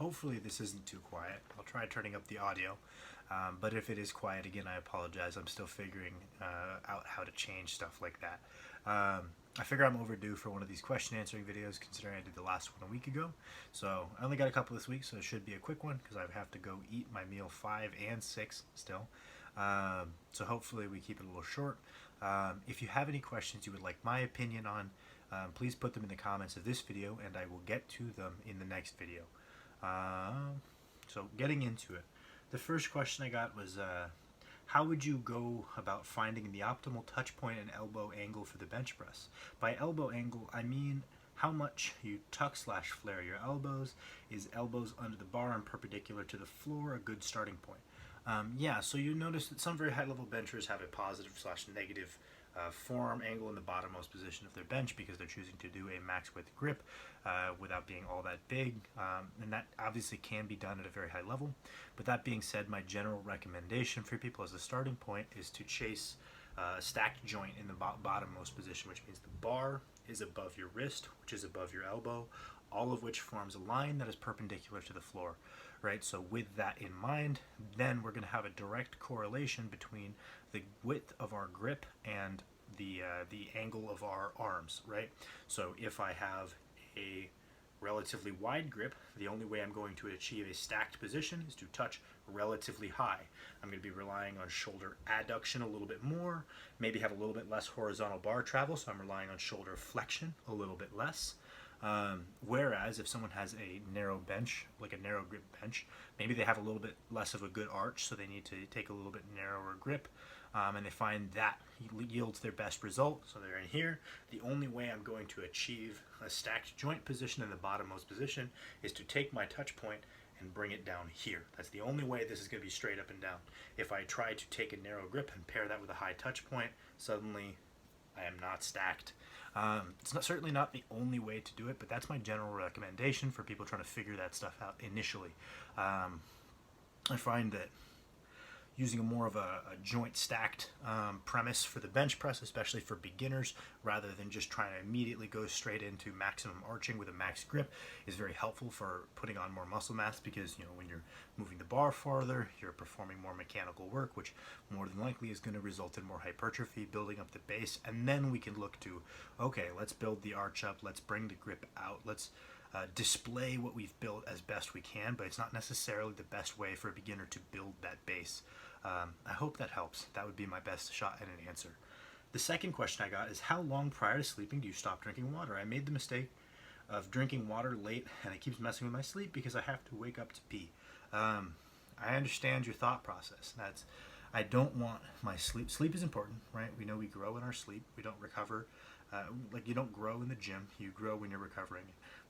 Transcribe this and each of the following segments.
Hopefully this isn't too quiet. I'll try turning up the audio, but if it is quiet again, I apologize. I'm still figuring out how to change stuff like that. I figure I'm overdue for one of these question answering videos, considering I did the last one a week ago. So I only got a couple this week, so it should be a quick one because I have to go eat my meal 5 and 6 still. So hopefully we keep it a little short. If you have any questions you would like my opinion on, please put them in the comments of this video and I will get to them in the next video. So getting into it, the first question I got was, how would you go about finding the optimal touch point and elbow angle for the bench press? By elbow angle, I mean how much you tuck/flare your elbows. Is elbows under the bar and perpendicular to the floor a good starting point? Yeah, so you notice that some very high-level benchers have a positive/negative forearm angle in the bottommost position of their bench because they're choosing to do a max width grip without being all that big, and that obviously can be done at a very high level. But that being said, my general recommendation for people as a starting point is to chase a stacked joint in the bottommost position, which means the bar is above your wrist, which is above your elbow, all of which forms a line that is perpendicular to the floor, right? So with that in mind, then we're going to have a direct correlation between the width of our grip and the angle of our arms, right? So if I have a relatively wide grip, the only way I'm going to achieve a stacked position is to touch relatively high. I'm going to be relying on shoulder adduction a little bit more, maybe have a little bit less horizontal bar travel, so I'm relying on shoulder flexion a little bit less. Whereas if someone has a narrow bench, like a narrow grip bench, maybe they have a little bit less of a good arch, so they need to take a little bit narrower grip, and they find that yields their best result. So they're in here. The only way I'm going to achieve a stacked joint position in the bottommost position is to take my touch point and bring it down here. That's the only way this is going to be straight up and down. If I try to take a narrow grip and pair that with a high touch point, suddenly I am not stacked. It's certainly not the only way to do it, but that's my general recommendation for people trying to figure that stuff out initially. I find that using a more of a joint stacked premise for the bench press, especially for beginners, rather than just trying to immediately go straight into maximum arching with a max grip, is very helpful for putting on more muscle mass, because when you're moving the bar farther, you're performing more mechanical work, which more than likely is going to result in more hypertrophy, building up the base, and then we can look to, okay, let's build the arch up, let's bring the grip out, let's display what we've built as best we can, but it's not necessarily the best way for a beginner to build that base. I hope that helps. That would be my best shot at an answer. The second question I got is, how long prior to sleeping do you stop drinking water? I made the mistake of drinking water late, and it keeps messing with my sleep because I have to wake up to pee. I understand your thought process. I don't want my sleep. Sleep is important, right? We know we grow in our sleep. We don't recover. Like you don't grow in the gym. You grow when you're recovering.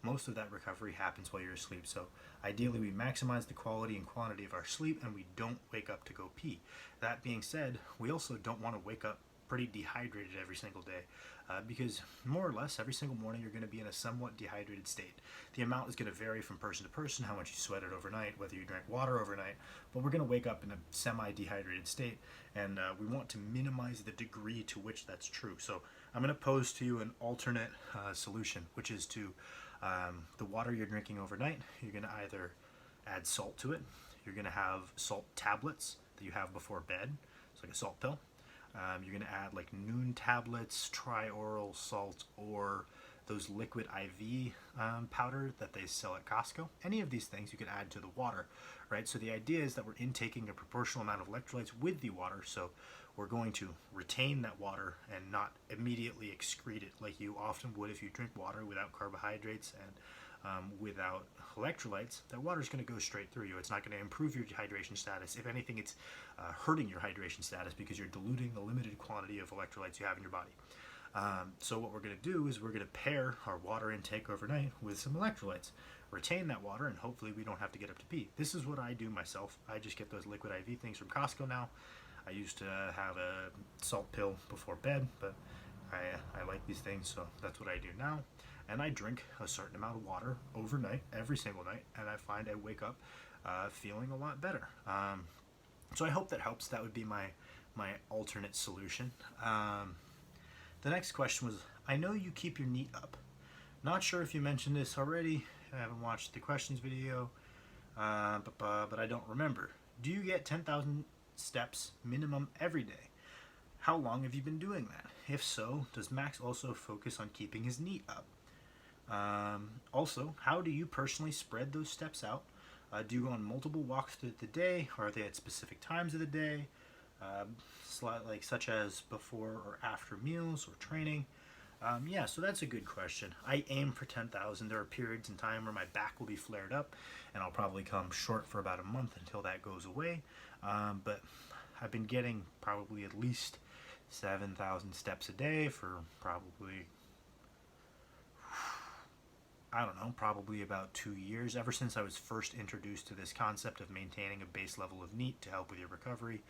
Most of that recovery happens while you're asleep. So ideally we maximize the quality and quantity of our sleep, and we don't wake up to go pee. That being said, we also don't want to wake up pretty dehydrated every single day, because more or less every single morning you're going to be in a somewhat dehydrated state. The amount is going to vary from person to person, how much you sweated overnight, whether you drank water overnight, but we're going to wake up in a semi-dehydrated state, and we want to minimize the degree to which that's true. So I'm going to pose to you an alternate solution, which is to the water you're drinking overnight, you're going to either add salt to it, you're going to have salt tablets that you have before bed, it's like a salt pill. You're going to add like Noon tablets, tri-oral salt, or those liquid IV powder that they sell at Costco. Any of these things you can add to the water, right? So the idea is that we're intaking a proportional amount of electrolytes with the water, so we're going to retain that water and not immediately excrete it like you often would if you drink water without carbohydrates and without electrolytes. That water is going to go straight through you. It's not going to improve your hydration status. If anything, it's hurting your hydration status because you're diluting the limited quantity of electrolytes you have in your body. So what we're going to do is we're going to pair our water intake overnight with some electrolytes, retain that water, and hopefully we don't have to get up to pee. This is what I do myself. I just get those liquid IV things from Costco now. I used to have a salt pill before bed, but I like these things, so that's what I do now. And I drink a certain amount of water overnight, every single night, and I find I wake up feeling a lot better. So I hope that helps. That would be my alternate solution. The next question was, I know you keep your knee up. Not sure if you mentioned this already. I haven't watched the questions video. But I don't remember. Do you get 10,000 steps minimum every day? How long have you been doing that? If so, does Max also focus on keeping his knee up? Also, how do you personally spread those steps out? Do you go on multiple walks through the day? Are they at specific times of the day? Like such as before or after meals or training? Yeah, so that's a good question. I aim for 10,000. There are periods in time where my back will be flared up, and I'll probably come short for about a month until that goes away. But I've been getting probably at least 7,000 steps a day for probably, I don't know, probably about 2 years, ever since I was first introduced to this concept of maintaining a base level of NEAT to help with your recovery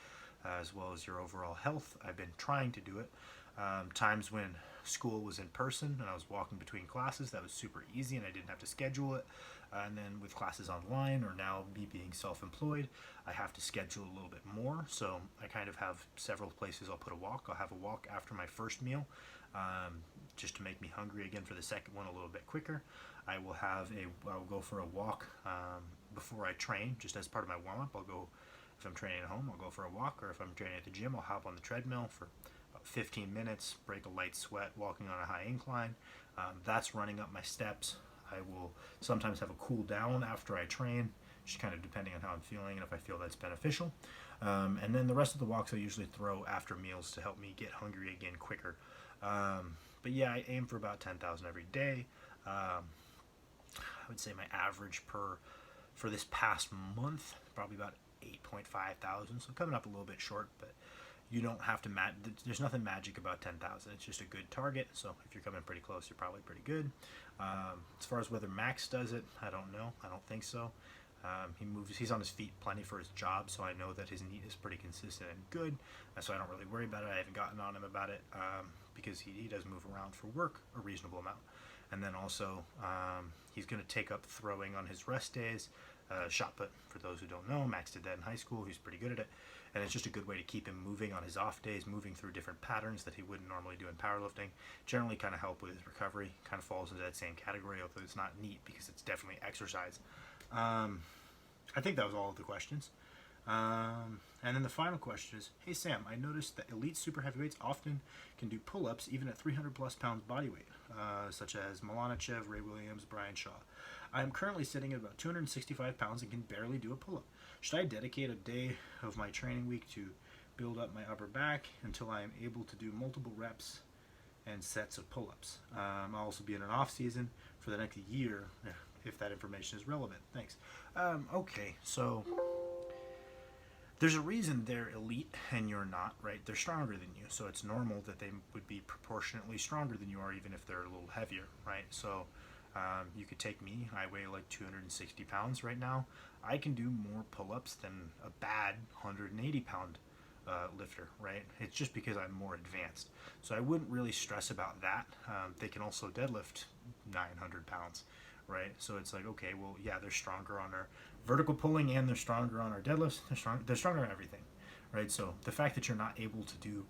as well as your overall health. I've been trying to do it. Times when school was in person and I was walking between classes, that was super easy and I didn't have to schedule it. And then with classes online, or now me being self-employed, I have to schedule a little bit more. So I kind of have several places I'll put a walk. I'll have a walk after my first meal, just to make me hungry again for the second one a little bit quicker. I'll go for a walk before I train, just as part of my warm-up. If I'm training at home, I'll go for a walk, or if I'm training at the gym, I'll hop on the treadmill for about 15 minutes, break a light sweat walking on a high incline. That's running up my steps. I will sometimes have a cool down after I train, just kind of depending on how I'm feeling and if I feel that's beneficial. And then the rest of the walks I usually throw after meals to help me get hungry again quicker. But yeah, I aim for about 10,000 every day. I would say my average for this past month, probably about 8.5 thousand, so coming up a little bit short, but you don't have to there's nothing magic about 10,000. It's just a good target, so if you're coming pretty close, you're probably pretty good. As far as whether Max does it, I don't know. I don't think so. He's on his feet plenty for his job, so I know that his NEAT is pretty consistent and good, so I don't really worry about it. I haven't gotten on him about it because he does move around for work a reasonable amount. And then also, he's going to take up throwing on his rest days. Shot put, for those who don't know, Max did that in high school. He's pretty good at it. And it's just a good way to keep him moving on his off days, moving through different patterns that he wouldn't normally do in powerlifting. Generally kind of help with his recovery. Kind of falls into that same category, although it's not NEAT because it's definitely exercise. I think that was all of the questions. And then the final question is, hey Sam, I noticed that elite super heavyweights often can do pull-ups even at 300 plus pounds body weight, such as Milanichev, Ray Williams, Brian Shaw. I am currently sitting at about 265 pounds and can barely do a pull-up. Should I dedicate a day of my training week to build up my upper back until I am able to do multiple reps and sets of pull-ups? I'll also be in an off-season for the next year if that information is relevant. Thanks. Okay, so there's a reason they're elite and you're not, right? They're stronger than you, so it's normal that they would be proportionately stronger than you are, even if they're a little heavier, right? So you could take me. I weigh like 260 pounds right now. I can do more pull-ups than a bad 180-pound lifter, right? It's just because I'm more advanced. So I wouldn't really stress about that. They can also deadlift 900 pounds, right? So it's like, okay, well, yeah, they're stronger on our vertical pulling and they're stronger on our deadlifts. They're stronger on everything, right? So the fact that you're not able to do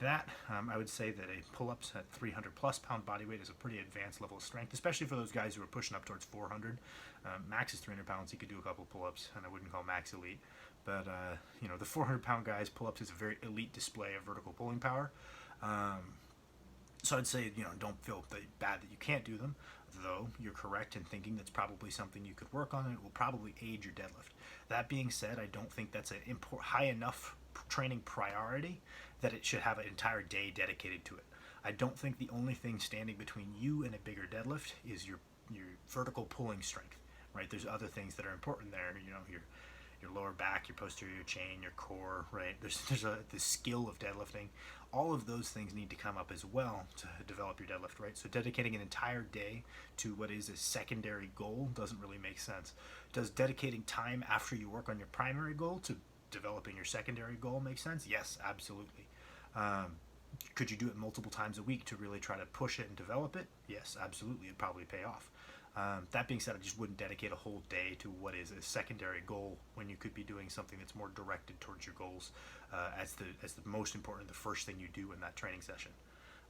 that, I would say that a pull-ups at 300 plus pound body weight is a pretty advanced level of strength, especially for those guys who are pushing up towards 400. Max is 300 pounds. He could do a couple pull-ups, and I wouldn't call Max elite. But, the 400-pound guys, pull-ups is a very elite display of vertical pulling power. So I'd say, don't feel bad that you can't do them, though you're correct in thinking that's probably something you could work on, and it will probably aid your deadlift. That being said, I don't think that's an high enough training priority that it should have an entire day dedicated to it. I don't think the only thing standing between you and a bigger deadlift is your vertical pulling strength, right? There's other things that are important there, your lower back, your posterior chain, your core, right? There's the skill of deadlifting. All of those things need to come up as well to develop your deadlift, right? So dedicating an entire day to what is a secondary goal doesn't really make sense. Does dedicating time after you work on your primary goal to developing your secondary goal make sense? Yes, absolutely. Could you do it multiple times a week to really try to push it and develop it? Yes, absolutely. It'd probably pay off. That being said, I just wouldn't dedicate a whole day to what is a secondary goal when you could be doing something that's more directed towards your goals as the most important, the first thing you do in that training session.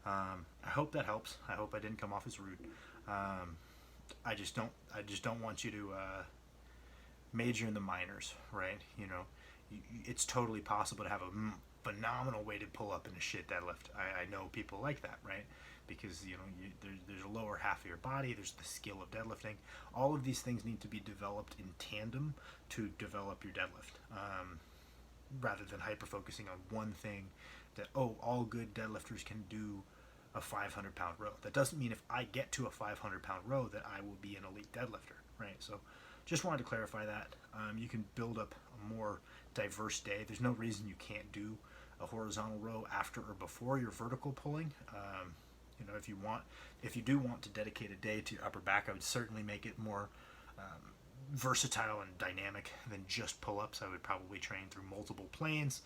I hope that helps. I hope I didn't come off as rude. I just don't want you to major in the minors, right? It's totally possible to have a phenomenal weighted pull up and a shit deadlift. I know people like that, right? Because there's a lower half of your body, there's the skill of deadlifting. All of these things need to be developed in tandem to develop your deadlift, rather than hyper focusing on one thing. That all good deadlifters can do a 500-pound row. That doesn't mean if I get to a 500-pound row that I will be an elite deadlifter, right? So just wanted to clarify that. You can build up a more diverse day. There's no reason you can't do a horizontal row after or before your vertical pulling. If you do want to dedicate a day to your upper back, I would certainly make it more versatile and dynamic than just pull-ups. I would probably train through multiple planes.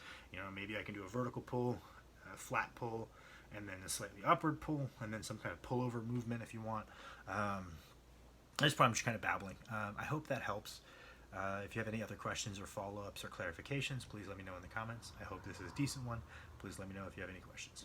Maybe I can do a vertical pull, a flat pull, and then a slightly upward pull, and then some kind of pullover movement if you want. That's probably just kind of babbling. I hope that helps. If you have any other questions or follow-ups or clarifications, please let me know in the comments. I hope this is a decent one. Please let me know if you have any questions.